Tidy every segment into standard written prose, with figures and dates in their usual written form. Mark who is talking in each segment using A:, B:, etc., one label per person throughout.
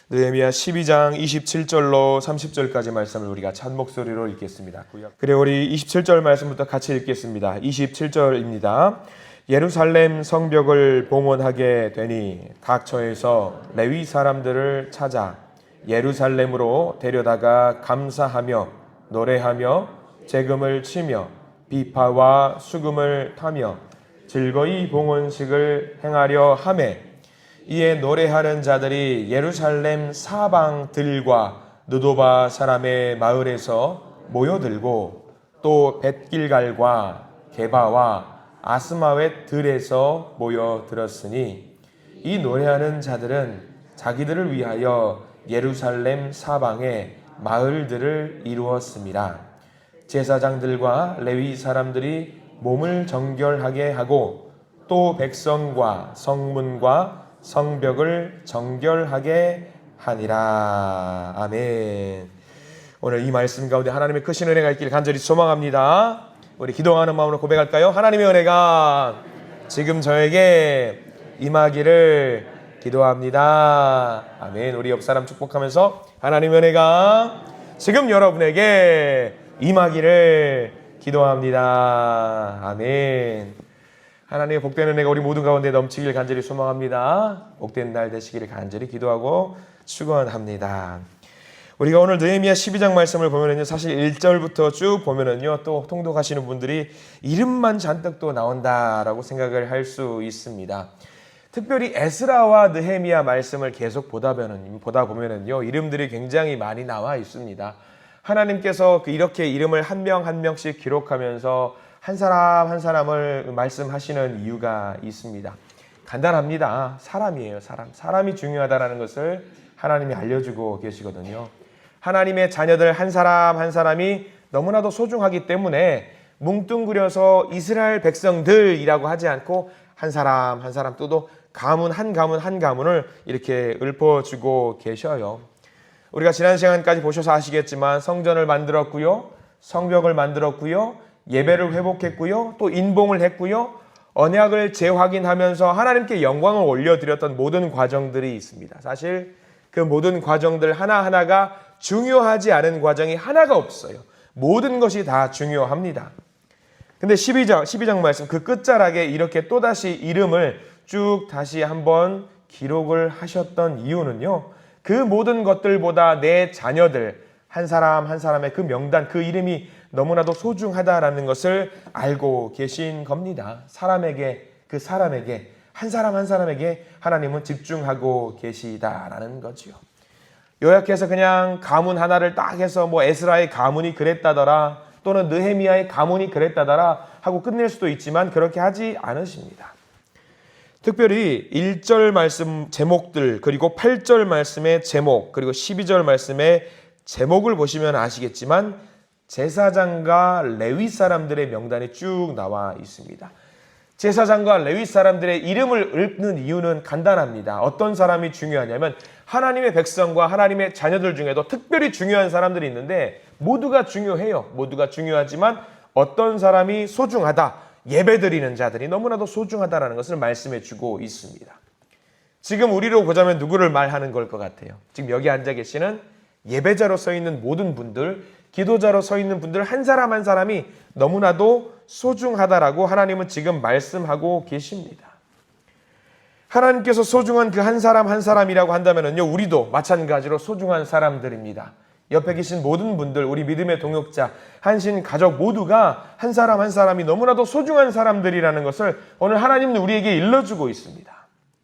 A: 느헤미야 12장 27절로 30절까지 말씀을 우리가 찬 목소리로 읽겠습니다. 그리고 우리 27절 말씀부터 같이 읽겠습니다. 27절입니다. 예루살렘 성벽을 봉헌하게 되니 각처에서 레위 사람들을 찾아 예루살렘으로 데려다가 감사하며 노래하며 재금을 치며 비파와 수금을 타며 즐거이 봉헌식을 행하려 하매 이에 노래하는 자들이 예루살렘 사방들과 느도바 사람의 마을에서 모여들고 또 벳길갈과 게바와 아스마웻 들에서 모여들었으니 이 노래하는 자들은 자기들을 위하여 예루살렘 사방에 마을들을 이루었습니다. 제사장들과 레위 사람들이 몸을 정결하게 하고 또 백성과 성문과 성벽을 정결하게 하니라. 아멘. 오늘 이 말씀 가운데 하나님의 크신 은혜가 있길 간절히 소망합니다. 우리 기도하는 마음으로 고백할까요? 하나님의 은혜가 지금 저에게 임하기를 기도합니다. 아멘. 우리 옆 사람 축복하면서 하나님의 은혜가 지금 여러분에게 임하기를 기도합니다. 아멘. 하나님의 복된 은혜가 우리 모두 가운데 넘치길 간절히 소망합니다. 복된 날 되시기를 간절히 기도하고 축원합니다. 우리가 오늘 느헤미야 12장 말씀을 보면은요, 사실 1절부터 쭉 보면은요, 또 통독하시는 분들이 이름만 잔뜩 또 나온다라고 생각을 할 수 있습니다. 특별히 에스라와 느헤미야 말씀을 계속 보다 보면은요, 이름들이 굉장히 많이 나와 있습니다. 하나님께서 이렇게 이름을 한 명 한 명씩 기록하면서 한 사람 한 사람을 말씀하시는 이유가 있습니다. 간단합니다. 사람이에요. 사람이 중요하다는 것을 하나님이 알려주고 계시거든요. 하나님의 자녀들 한 사람 한 사람이 너무나도 소중하기 때문에 뭉뚱그려서 이스라엘 백성들이라고 하지 않고 한 사람 한 사람 또 가문 한 가문을 이렇게 읊어주고 계셔요. 우리가 지난 시간까지 보셔서 아시겠지만 성전을 만들었고요, 성벽을 만들었고요, 예배를 회복했고요, 또 인봉을 했고요, 언약을 재확인하면서 하나님께 영광을 올려드렸던 모든 과정들이 있습니다. 사실 그 모든 과정들 하나하나가 중요하지 않은 과정이 하나가 없어요. 모든 것이 다 중요합니다. 근데 12장 말씀 그 끝자락에 이렇게 또다시 이름을 쭉 다시 한번 기록을 하셨던 이유는요, 그 모든 것들보다 내 자녀들 한 사람 한 사람의 그 명단, 그 이름이 너무나도 소중하다라는 것을 알고 계신 겁니다. 그 사람에게 한 사람 한 사람에게 하나님은 집중하고 계시다라는 거지요. 요약해서 그냥 가문 하나를 딱 해서 에스라의 가문이 그랬다더라, 또는 느헤미야의 가문이 그랬다더라 하고 끝낼 수도 있지만 그렇게 하지 않으십니다. 특별히 1절 말씀 제목들, 그리고 8절 말씀의 제목, 그리고 12절 말씀의 제목을 보시면 아시겠지만 제사장과 레위 사람들의 명단이 쭉 나와 있습니다. 제사장과 레위 사람들의 이름을 읊는 이유는 간단합니다. 어떤 사람이 중요하냐면 하나님의 백성과 하나님의 자녀들 중에도 특별히 중요한 사람들이 있는데 모두가 중요해요. 모두가 중요하지만 어떤 사람이 소중하다, 예배드리는 자들이 너무나도 소중하다는 것을 말씀해 주고 있습니다. 지금 우리로 보자면 누구를 말하는 걸 것 같아요? 지금 여기 앉아 계시는 예배자로 서 있는 모든 분들, 기도자로 서 있는 분들 한 사람 한 사람이 너무나도 소중하다라고 하나님은 지금 말씀하고 계십니다. 하나님께서 소중한 그 한 사람 한 사람이라고 한다면요, 우리도 마찬가지로 소중한 사람들입니다. 옆에 계신 모든 분들, 우리 믿음의 동역자, 한신 가족 모두가 한 사람 한 사람이 너무나도 소중한 사람들이라는 것을 오늘 하나님은 우리에게 일러주고 있습니다.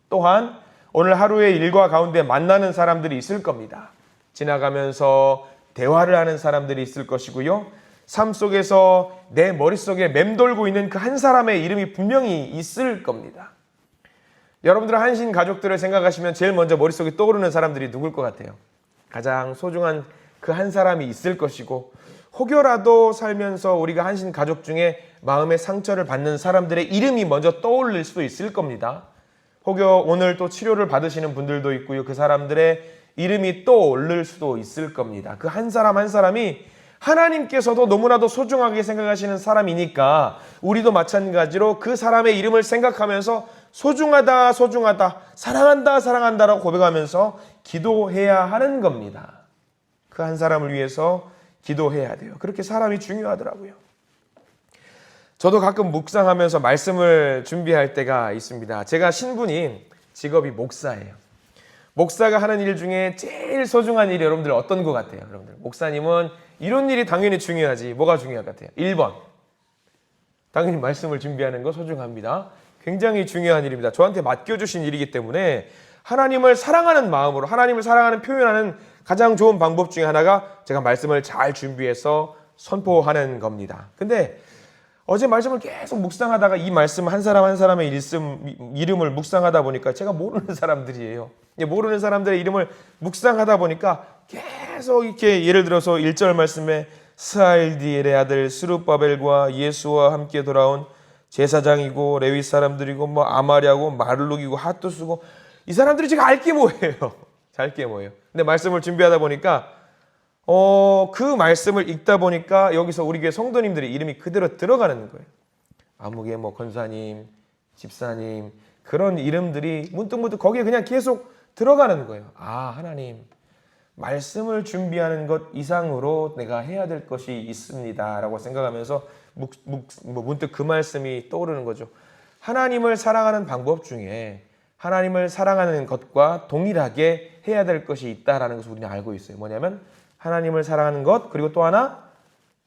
A: 또한 오늘 하루의 일과 가운데 만나는 사람들이 있을 겁니다. 지나가면서 대화를 하는 사람들이 있을 것이고요, 삶 속에서 내 머릿속에 맴돌고 있는 그 한 사람의 이름이 분명히 있을 겁니다. 여러분들은 한신 가족들을 생각하시면 제일 먼저 머릿속에 떠오르는 사람들이 누굴 것 같아요? 가장 소중한 그 한 사람이 있을 것이고, 혹여라도 살면서 우리가 한신 가족 중에 마음의 상처를 받는 사람들의 이름이 먼저 떠올릴 수도 있을 겁니다. 혹여 오늘 또 치료를 받으시는 분들도 있고요, 그 사람들의 이름이 떠오를 수도 있을 겁니다. 그 한 사람 한 사람이 하나님께서도 너무나도 소중하게 생각하시는 사람이니까 우리도 마찬가지로 그 사람의 이름을 생각하면서 소중하다, 소중하다, 사랑한다, 사랑한다라고 고백하면서 기도해야 하는 겁니다. 그 한 사람을 위해서 기도해야 돼요. 그렇게 사람이 중요하더라고요. 저도 가끔 묵상하면서 말씀을 준비할 때가 있습니다. 제가 신분이 직업이 목사예요. 목사가 하는 일 중에 제일 소중한 일이 여러분들 어떤 것 같아요? 여러분들 목사님은 이런 일이 당연히 중요하지. 뭐가 중요할 것 같아요? 1번 당연히 말씀을 준비하는 거 소중합니다. 굉장히 중요한 일입니다. 저한테 맡겨주신 일이기 때문에 하나님을 사랑하는 마음으로 하나님을 사랑하는 표현하는 가장 좋은 방법 중에 하나가 제가 말씀을 잘 준비해서 선포하는 겁니다. 근데 어제 말씀을 계속 묵상하다가 이 말씀 한 사람 한 사람의 이름을 묵상하다 보니까 제가 모르는 사람들이에요. 모르는 사람들의 이름을 묵상하다 보니까 계속 이렇게 예를 들어서 1절 말씀에 스알디엘의 아들 스룹바벨과 예수와 함께 돌아온 제사장이고 레위 사람들이고 뭐 아마리아고 마르룩이고 핫두스고 이 사람들이 제가 알게 뭐예요. 잘게 뭐예요. 근데 말씀을 준비하다 보니까 그 말씀을 읽다 보니까 여기서 우리 교회 성도님들의 이름이 그대로 들어가는 거예요. 아무개 뭐 권사님, 집사님 그런 이름들이 문득문득 거기에 그냥 계속 들어가는 거예요. 아, 하나님 말씀을 준비하는 것 이상으로 내가 해야 될 것이 있습니다 라고 생각하면서 문득 그 말씀이 떠오르는 거죠. 하나님을 사랑하는 방법 중에 하나님을 사랑하는 것과 동일하게 해야 될 것이 있다라는 것을 우리는 알고 있어요. 뭐냐면 하나님을 사랑하는 것 그리고 또 하나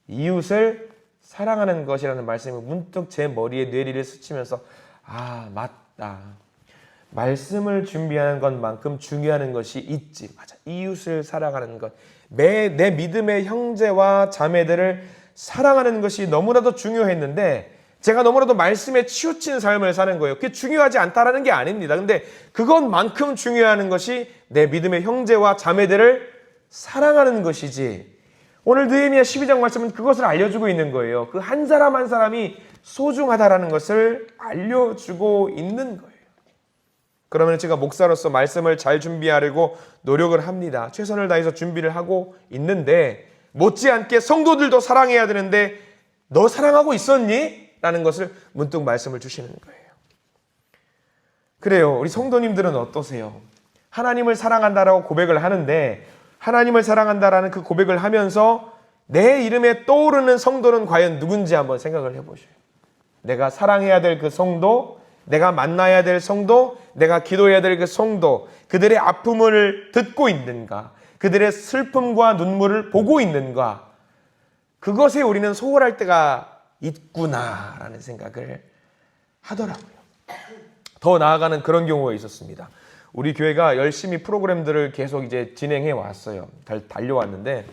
A: 이웃을 사랑하는 것이라는 말씀이 문득 제 머리에 뇌리를 스치면서 아 맞다. 말씀을 준비하는 것만큼 중요한 것이 있지. 맞아. 이웃을 사랑하는 것. 내 믿음의 형제와 자매들을 사랑하는 것이 너무나도 중요했는데 제가 너무나도 말씀에 치우친 삶을 사는 거예요. 그게 중요하지 않다라는 게 아닙니다. 근데 그것만큼 중요한 것이 내 믿음의 형제와 자매들을 사랑하는 것이지. 오늘 느헤미야 12장 말씀은 그것을 알려주고 있는 거예요. 그 한 사람 한 사람이 소중하다라는 것을 알려주고 있는 거예요. 그러면 제가 목사로서 말씀을 잘 준비하려고 노력을 합니다. 최선을 다해서 준비를 하고 있는데 못지않게 성도들도 사랑해야 되는데 너 사랑하고 있었니? 라는 것을 문득 말씀을 주시는 거예요. 그래요. 우리 성도님들은 어떠세요? 하나님을 사랑한다라고 고백을 하는데 하나님을 사랑한다라는 그 고백을 하면서 내 이름에 떠오르는 성도는 과연 누군지 한번 생각을 해보셔요. 내가 사랑해야 될 그 성도, 내가 만나야 될 성도, 내가 기도해야 될 그 성도, 그들의 아픔을 듣고 있는가? 그들의 슬픔과 눈물을 보고 있는가? 그것에 우리는 소홀할 때가 있구나라는 생각을 하더라고요. 더 나아가는 그런 경우가 있었습니다. 우리 교회가 열심히 프로그램들을 계속 이제 진행해 왔어요. 달려왔는데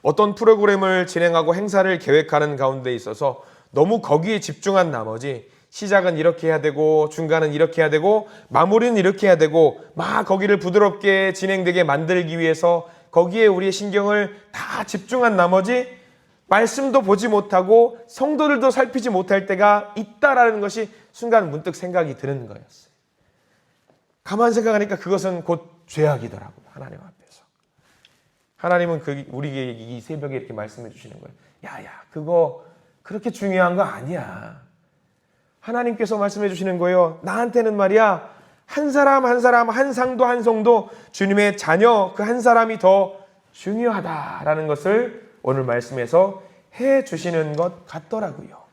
A: 어떤 프로그램을 진행하고 행사를 계획하는 가운데 있어서 너무 거기에 집중한 나머지 시작은 이렇게 해야 되고 중간은 이렇게 해야 되고 마무리는 이렇게 해야 되고 막 거기를 부드럽게 진행되게 만들기 위해서 거기에 우리의 신경을 다 집중한 나머지 말씀도 보지 못하고 성도들도 살피지 못할 때가 있다라는 것이 순간 문득 생각이 드는 거였어요. 가만 생각하니까 그것은 곧 죄악이더라고요. 하나님 앞에서. 하나님은 우리에게 이 새벽에 이렇게 말씀해 주시는 거예요. 야야 그거 그렇게 중요한 거 아니야. 하나님께서 말씀해 주시는 거예요. 나한테는 말이야 한 사람 한 사람 한 상도 한 성도 주님의 자녀 그 한 사람이 더 중요하다라는 것을 오늘 말씀에서 해 주시는 것 같더라고요.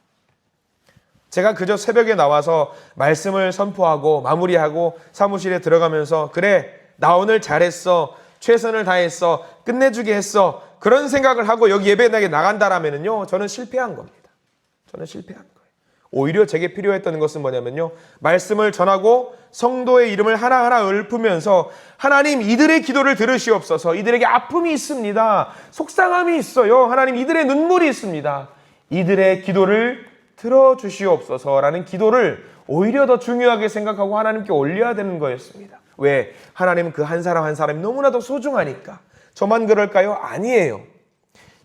A: 제가 그저 새벽에 나와서 말씀을 선포하고 마무리하고 사무실에 들어가면서 그래 나 오늘 잘했어 최선을 다했어 끝내주게 했어 그런 생각을 하고 여기 예배당에 나간다라면요 저는 실패한 겁니다. 저는 실패한 거예요. 오히려 제게 필요했던 것은 뭐냐면요 말씀을 전하고 성도의 이름을 하나하나 읊으면서 하나님 이들의 기도를 들으시옵소서. 이들에게 아픔이 있습니다. 속상함이 있어요. 하나님 이들의 눈물이 있습니다. 이들의 기도를 들어주시옵소서라는 기도를 오히려 더 중요하게 생각하고 하나님께 올려야 되는 거였습니다. 왜? 하나님은 그 한 사람 한 사람이 너무나도 소중하니까. 저만 그럴까요? 아니에요.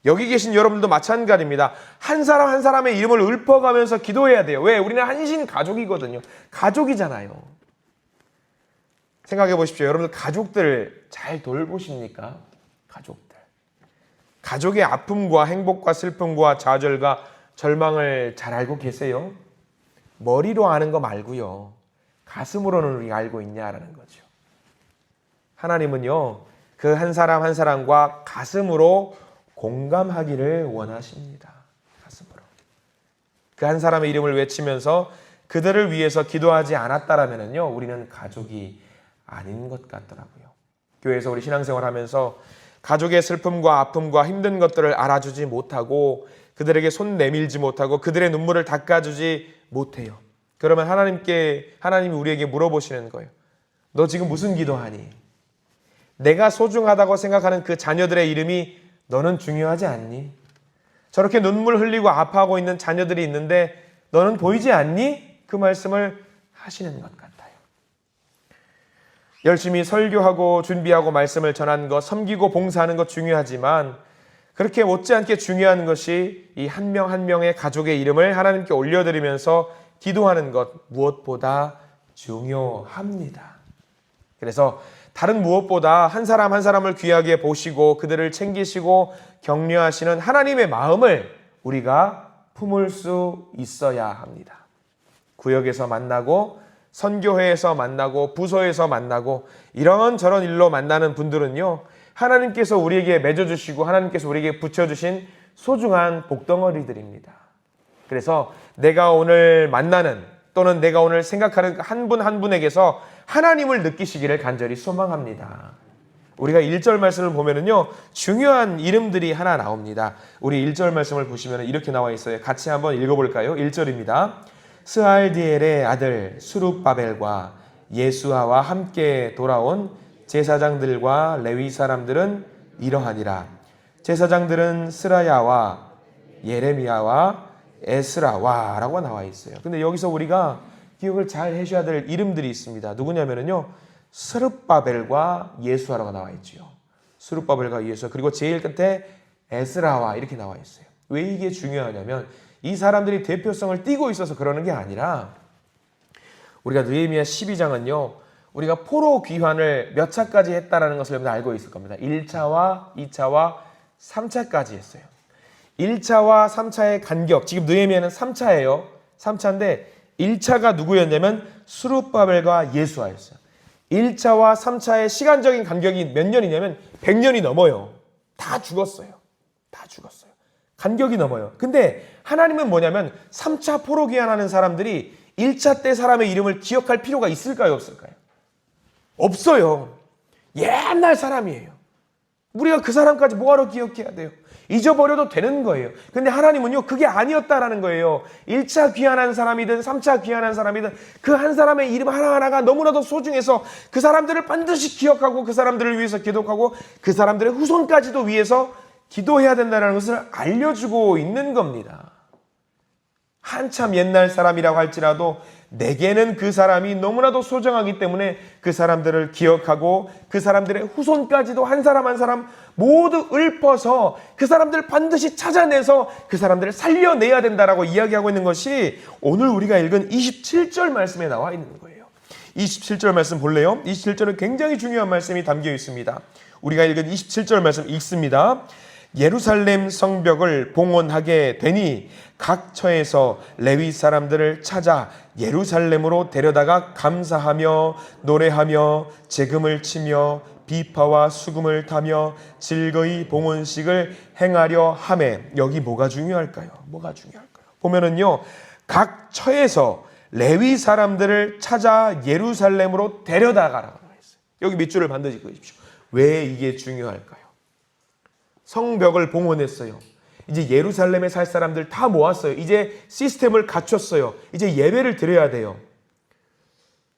A: 여기 계신 여러분도 마찬가지입니다. 한 사람 한 사람의 이름을 읊어가면서 기도해야 돼요. 왜? 우리는 한신 가족이거든요. 가족이잖아요. 생각해 보십시오. 여러분들 가족들 잘 돌보십니까? 가족들. 가족의 아픔과 행복과 슬픔과 좌절과 절망을 잘 알고 계세요? 머리로 아는 거 말고요. 가슴으로는 우리가 알고 있냐라는 거죠. 하나님은요, 그 한 사람 한 사람과 가슴으로 공감하기를 원하십니다. 가슴으로. 그 한 사람의 이름을 외치면서 그들을 위해서 기도하지 않았다라면요, 우리는 가족이 아닌 것 같더라고요. 교회에서 우리 신앙생활 하면서 가족의 슬픔과 아픔과 힘든 것들을 알아주지 못하고 그들에게 손 내밀지 못하고 그들의 눈물을 닦아주지 못해요. 그러면 하나님이 우리에게 물어보시는 거예요. 너 지금 무슨 기도하니? 내가 소중하다고 생각하는 그 자녀들의 이름이 너는 중요하지 않니? 저렇게 눈물 흘리고 아파하고 있는 자녀들이 있는데 너는 보이지 않니? 그 말씀을 하시는 것 같아요. 열심히 설교하고 준비하고 말씀을 전하는 것, 섬기고 봉사하는 것 중요하지만 그렇게 못지않게 중요한 것이 이 한 명 한 명의 가족의 이름을 하나님께 올려드리면서 기도하는 것 무엇보다 중요합니다. 그래서 다른 무엇보다 한 사람 한 사람을 귀하게 보시고 그들을 챙기시고 격려하시는 하나님의 마음을 우리가 품을 수 있어야 합니다. 구역에서 만나고 선교회에서 만나고 부서에서 만나고 이런저런 일로 만나는 분들은요, 하나님께서 우리에게 맺어주시고 하나님께서 우리에게 붙여주신 소중한 복덩어리들입니다. 그래서 내가 오늘 만나는 또는 내가 오늘 생각하는 한 분 한 분에게서 하나님을 느끼시기를 간절히 소망합니다. 우리가 1절 말씀을 보면은요, 중요한 이름들이 하나 나옵니다. 우리 1절 말씀을 보시면 이렇게 나와 있어요. 같이 한번 읽어볼까요? 1절입니다. 스알디엘의 아들 수룹바벨과 예수아와 함께 돌아온 제사장들과 레위 사람들은 이러하니라. 제사장들은 스라야와 예레미야와 에스라와 라고 나와 있어요. 근데 여기서 우리가 기억을 잘 해줘야 될 이름들이 있습니다. 누구냐면요, 스룹바벨과 예수아라고 나와 있죠. 스룹바벨과 예수아, 그리고 제일 끝에 에스라와 이렇게 나와 있어요. 왜 이게 중요하냐면 이 사람들이 대표성을 띠고 있어서 그러는 게 아니라 우리가 느헤미야 12장은요, 우리가 포로 귀환을 몇 차까지 했다라는 것을 여러분 알고 있을 겁니다. 1차와 2차와 3차까지 했어요. 1차와 3차의 간격, 지금 느헤미야는 3차예요. 3차인데 1차가 누구였냐면 수룹바벨과 예수아였어요. 1차와 3차의 시간적인 간격이 몇 년이냐면 100년이 넘어요. 다 죽었어요. 다 죽었어요. 간격이 넘어요. 근데 하나님은 뭐냐면 3차 포로 귀환하는 사람들이 1차 때 사람의 이름을 기억할 필요가 있을까요? 없을까요? 없어요. 옛날 사람이에요. 우리가 그 사람까지 뭐하러 기억해야 돼요? 잊어버려도 되는 거예요. 근데 하나님은요, 그게 아니었다라는 거예요. 1차 귀환한 사람이든 3차 귀환한 사람이든 그 한 사람의 이름 하나하나가 너무나도 소중해서 그 사람들을 반드시 기억하고 그 사람들을 위해서 기도하고 그 사람들의 후손까지도 위해서 기도해야 된다는 것을 알려주고 있는 겁니다. 한참 옛날 사람이라고 할지라도 내게는 그 사람이 너무나도 소중하기 때문에 그 사람들을 기억하고 그 사람들의 후손까지도 한 사람 한 사람 모두 읊어서 그 사람들을 반드시 찾아내서 그 사람들을 살려내야 된다라고 이야기하고 있는 것이 오늘 우리가 읽은 27절 말씀에 나와 있는 거예요. 27절 말씀 볼래요? 27절은 굉장히 중요한 말씀이 담겨 있습니다. 우리가 읽은 27절 말씀 읽습니다. 예루살렘 성벽을 봉헌하게 되니 각 처에서 레위 사람들을 찾아 예루살렘으로 데려다가 감사하며 노래하며 제금을 치며 비파와 수금을 타며 즐거이 봉헌식을 행하려 하매. 여기 뭐가 중요할까요? 뭐가 중요할까요? 보면은요, 각 처에서 레위 사람들을 찾아 예루살렘으로 데려다가라고 했어요. 여기 밑줄을 반드시 그으십시오. 왜 이게 중요할까요? 성벽을 봉헌했어요. 이제 예루살렘에 살 사람들 다 모았어요. 이제 시스템을 갖췄어요. 이제 예배를 드려야 돼요.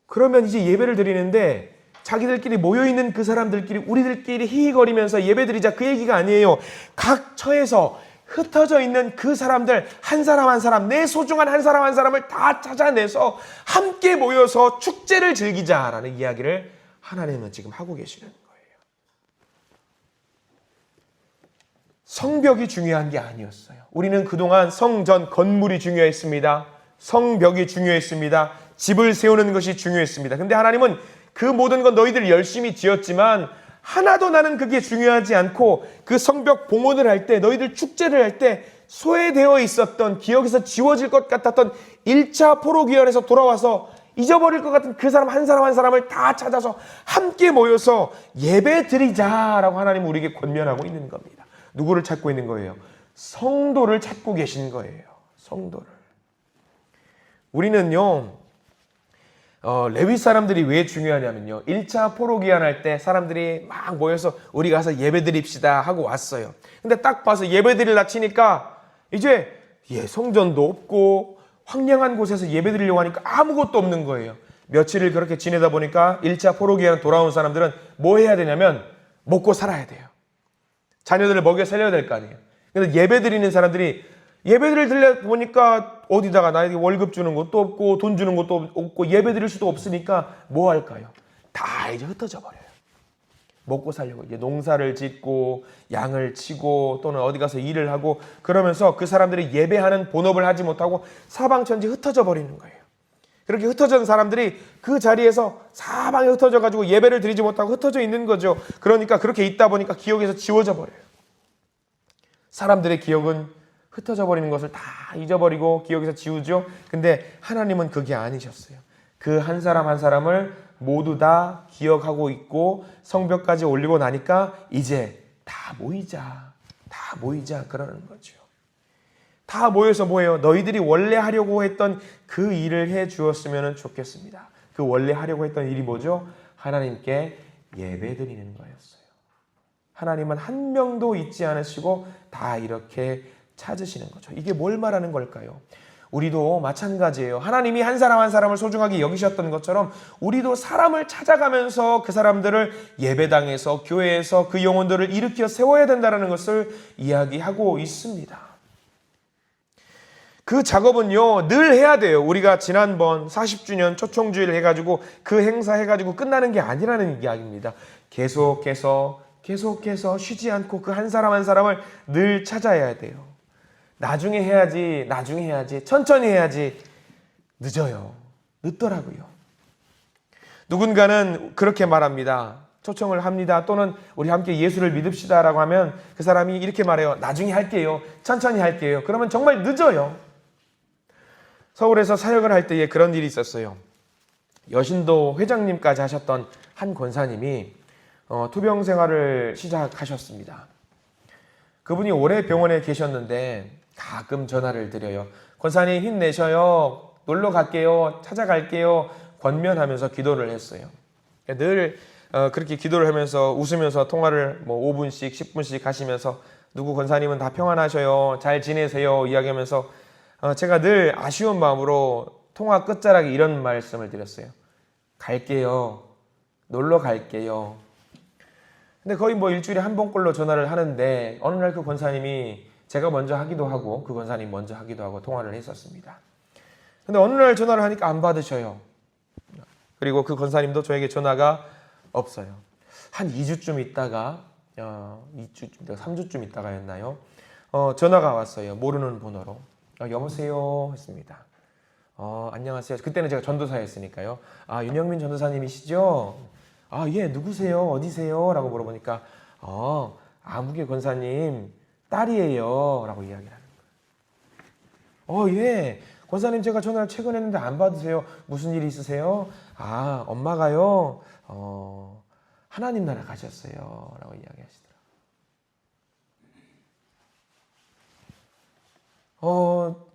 A: 그러면 이제 예배를 드리는데 자기들끼리 모여있는 그 사람들끼리 우리들끼리 히히거리면서 예배드리자 그 얘기가 아니에요. 각 처에서 흩어져 있는 그 사람들 한 사람 한 사람, 내 소중한 한 사람 한 사람을 다 찾아내서 함께 모여서 축제를 즐기자라는 이야기를 하나님은 지금 하고 계시는 거예요. 성벽이 중요한 게 아니었어요. 우리는 그동안 성전 건물이 중요했습니다. 성벽이 중요했습니다. 집을 세우는 것이 중요했습니다. 근데 하나님은 그 모든 건 너희들 열심히 지었지만 하나도 나는 그게 중요하지 않고 그 성벽 봉헌을 할 때 너희들 축제를 할 때 소외되어 있었던 기억에서 지워질 것 같았던 1차 포로 귀환에서 돌아와서 잊어버릴 것 같은 그 사람 한 사람 한 사람을 다 찾아서 함께 모여서 예배 드리자라고 하나님은 우리에게 권면하고 있는 겁니다. 누구를 찾고 있는 거예요? 성도를 찾고 계신 거예요. 성도를. 우리는요, 레위 사람들이 왜 중요하냐면요, 1차 포로기한 할 때 사람들이 막 모여서 우리 가서 예배 드립시다 하고 왔어요. 근데 딱 봐서 예배 드리려 치니까 이제 성전도 없고 황량한 곳에서 예배 드리려고 하니까 아무것도 없는 거예요. 며칠을 그렇게 지내다 보니까 1차 포로기한 돌아온 사람들은 뭐 해야 되냐면 먹고 살아야 돼요. 자녀들을 먹여 살려야 될 거 아니에요. 근데 예배 드리는 사람들이 예배를 드려 보니까 어디다가 나에게 월급 주는 것도 없고 돈 주는 것도 없고 예배 드릴 수도 없으니까 뭐 할까요? 다 이제 흩어져 버려요. 먹고 살려고 이제 농사를 짓고 양을 치고 또는 어디 가서 일을 하고 그러면서 그 사람들이 예배하는 본업을 하지 못하고 사방천지 흩어져 버리는 거예요. 그렇게 흩어진 사람들이 그 자리에서 사방에 흩어져 가지고 예배를 드리지 못하고 흩어져 있는 거죠. 그러니까 그렇게 있다 보니까 기억에서 지워져 버려요. 사람들의 기억은 흩어져 버리는 것을 다 잊어버리고 기억에서 지우죠. 근데 하나님은 그게 아니셨어요. 그 한 사람 한 사람을 모두 다 기억하고 있고 성벽까지 올리고 나니까 이제 다 모이자 그러는 거죠. 다 모여서 뭐예요? 너희들이 원래 하려고 했던 그 일을 해 주었으면 좋겠습니다. 그 원래 하려고 했던 일이 뭐죠? 하나님께 예배 드리는 거였어요. 하나님은 한 명도 잊지 않으시고 다 이렇게 찾으시는 거죠. 이게 뭘 말하는 걸까요? 우리도 마찬가지예요. 하나님이 한 사람 한 사람을 소중하게 여기셨던 것처럼 우리도 사람을 찾아가면서 그 사람들을 예배당에서 교회에서 그 영혼들을 일으켜 세워야 된다는 것을 이야기하고 있습니다. 그 작업은요 늘 해야 돼요. 우리가 지난번 40주년 초청주일 해가지고 그 행사 해가지고 끝나는 게 아니라는 이야기입니다. 계속해서 쉬지 않고 그 한 사람 한 사람을 늘 찾아야 돼요. 나중에 해야지 천천히 해야지 늦더라고요. 누군가는 그렇게 말합니다. 초청을 합니다. 또는 우리 함께 예수를 믿읍시다 라고 하면 그 사람이 이렇게 말해요. 나중에 할게요. 천천히 할게요. 그러면 정말 늦어요. 서울에서 사역을 할 때에 그런 일이 있었어요. 여신도 회장님까지 하셨던 한 권사님이 투병 생활을 시작하셨습니다. 그분이 오래 병원에 계셨는데 가끔 전화를 드려요. 권사님 힘내셔요. 놀러 갈게요. 찾아갈게요. 권면하면서 기도를 했어요. 늘 그렇게 기도를 하면서 웃으면서 통화를 5분씩 10분씩 하시면서 누구 권사님은 다 평안하셔요. 잘 지내세요. 이야기하면서 제가 늘 아쉬운 마음으로 통화 끝자락에 이런 말씀을 드렸어요. 갈게요. 놀러 갈게요. 근데 거의 일주일에 한 번꼴로 전화를 하는데 어느 날 그 권사님이 제가 먼저 하기도 하고 그 권사님 먼저 하기도 하고 통화를 했었습니다. 근데 어느 날 전화를 하니까 안 받으셔요. 그리고 그 권사님도 저에게 전화가 없어요. 한 2주쯤 있다가 3주쯤 있다가였나요? 전화가 왔어요. 모르는 번호로. 여보세요 했습니다. 안녕하세요. 그때는 제가 전도사였으니까요. 윤영민 전도사님이시죠? 예, 누구세요? 어디세요? 라고 물어보니까 아무개 권사님 딸이에요 라고 이야기를 하는 거예요. 예, 권사님 제가 전화를 최근에 했는데 안 받으세요. 무슨 일이 있으세요? 엄마가요 하나님 나라 가셨어요 라고 이야기하시더라고요.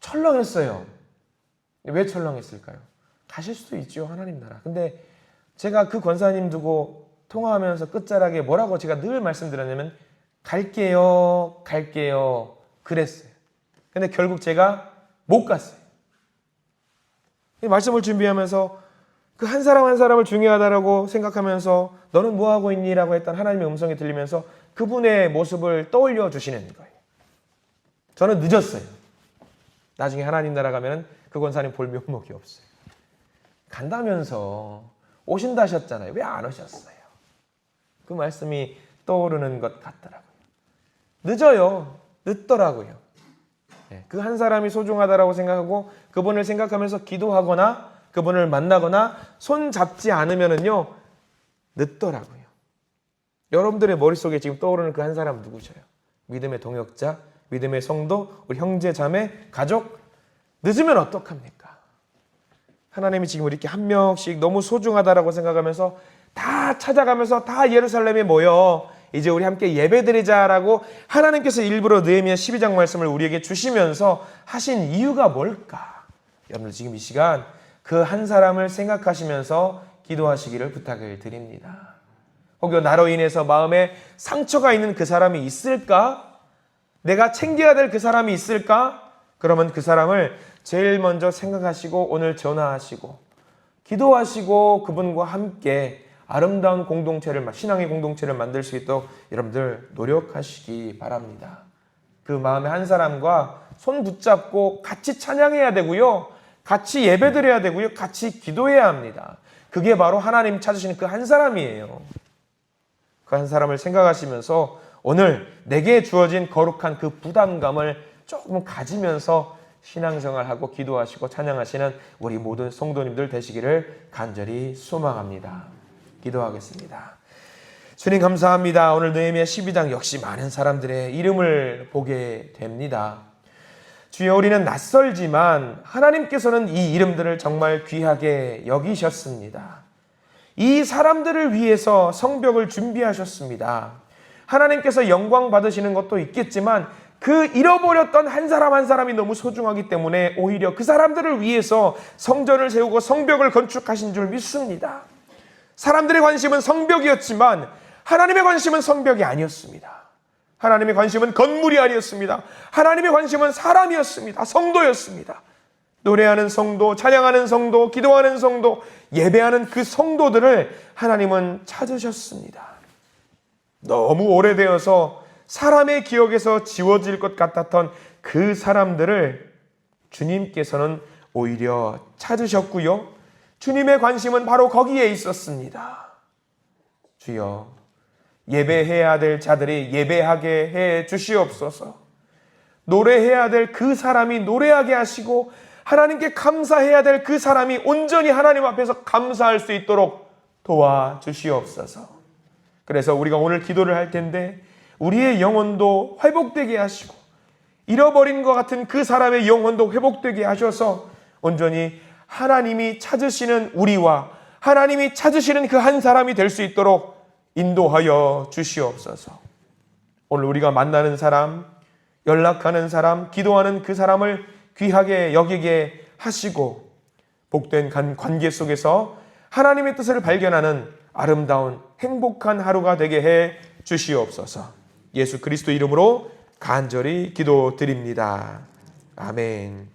A: 철렁했어요. 왜 철렁했을까요? 가실 수도 있죠, 하나님 나라. 근데 제가 그 권사님 두고 통화하면서 끝자락에 뭐라고 제가 늘 말씀드렸냐면 갈게요 그랬어요. 근데 결국 제가 못 갔어요. 이 말씀을 준비하면서 그 한 사람 한 사람을 중요하다라고 생각하면서 너는 뭐하고 있니? 라고 했던 하나님의 음성이 들리면서 그분의 모습을 떠올려 주시는 거예요. 저는 늦었어요. 나중에 하나님 나라 가면 그 권사님 볼 면목이 없어요. 간다면서 오신다 하셨잖아요. 왜 안 오셨어요? 그 말씀이 떠오르는 것 같더라고요. 늦더라고요. 그 한 사람이 소중하다라고 생각하고 그분을 생각하면서 기도하거나 그분을 만나거나 손 잡지 않으면은요 늦더라고요. 여러분들의 머릿속에 지금 떠오르는 그 한 사람 누구셔요? 믿음의 동역자, 믿음의 성도, 우리 형제 자매, 가족 늦으면 어떡합니까? 하나님이 지금 이렇게 한 명씩 너무 소중하다라고 생각하면서 다 찾아가면서 다 예루살렘에 모여 이제 우리 함께 예배드리자라고 하나님께서 일부러 느헤미야 12장 말씀을 우리에게 주시면서 하신 이유가 뭘까? 여러분들 지금 이 시간 그 한 사람을 생각하시면서 기도하시기를 부탁을 드립니다. 혹여 나로 인해서 마음에 상처가 있는 그 사람이 있을까? 내가 챙겨야 될 그 사람이 있을까? 그러면 그 사람을 제일 먼저 생각하시고 오늘 전화하시고 기도하시고 그분과 함께 아름다운 공동체를, 신앙의 공동체를 만들 수 있도록 여러분들 노력하시기 바랍니다. 그 마음에 한 사람과 손 붙잡고 같이 찬양해야 되고요. 같이 예배드려야 되고요. 같이 기도해야 합니다. 그게 바로 하나님 찾으시는 그 한 사람이에요. 그 한 사람을 생각하시면서 오늘 내게 주어진 거룩한 그 부담감을 조금 가지면서 신앙생활하고 기도하시고 찬양하시는 우리 모든 성도님들 되시기를 간절히 소망합니다. 기도하겠습니다. 주님 감사합니다. 오늘 느헤미야 12장 역시 많은 사람들의 이름을 보게 됩니다. 주여 우리는 낯설지만 하나님께서는 이 이름들을 정말 귀하게 여기셨습니다. 이 사람들을 위해서 성벽을 준비하셨습니다. 하나님께서 영광 받으시는 것도 있겠지만 그 잃어버렸던 한 사람 한 사람이 너무 소중하기 때문에 오히려 그 사람들을 위해서 성전을 세우고 성벽을 건축하신 줄 믿습니다. 사람들의 관심은 성벽이었지만 하나님의 관심은 성벽이 아니었습니다. 하나님의 관심은 건물이 아니었습니다. 하나님의 관심은 사람이었습니다. 성도였습니다. 노래하는 성도, 찬양하는 성도, 기도하는 성도, 예배하는 그 성도들을 하나님은 찾으셨습니다. 너무 오래되어서 사람의 기억에서 지워질 것 같았던 그 사람들을 주님께서는 오히려 찾으셨고요. 주님의 관심은 바로 거기에 있었습니다. 주여, 예배해야 될 자들이 예배하게 해 주시옵소서. 노래해야 될 그 사람이 노래하게 하시고 하나님께 감사해야 될 그 사람이 온전히 하나님 앞에서 감사할 수 있도록 도와주시옵소서. 그래서 우리가 오늘 기도를 할 텐데 우리의 영혼도 회복되게 하시고 잃어버린 것 같은 그 사람의 영혼도 회복되게 하셔서 온전히 하나님이 찾으시는 우리와 하나님이 찾으시는 그 한 사람이 될 수 있도록 인도하여 주시옵소서. 오늘 우리가 만나는 사람, 연락하는 사람, 기도하는 그 사람을 귀하게 여기게 하시고 복된 관계 속에서 하나님의 뜻을 발견하는 아름다운 행복한 하루가 되게 해 주시옵소서. 예수 그리스도 이름으로 간절히 기도드립니다. 아멘.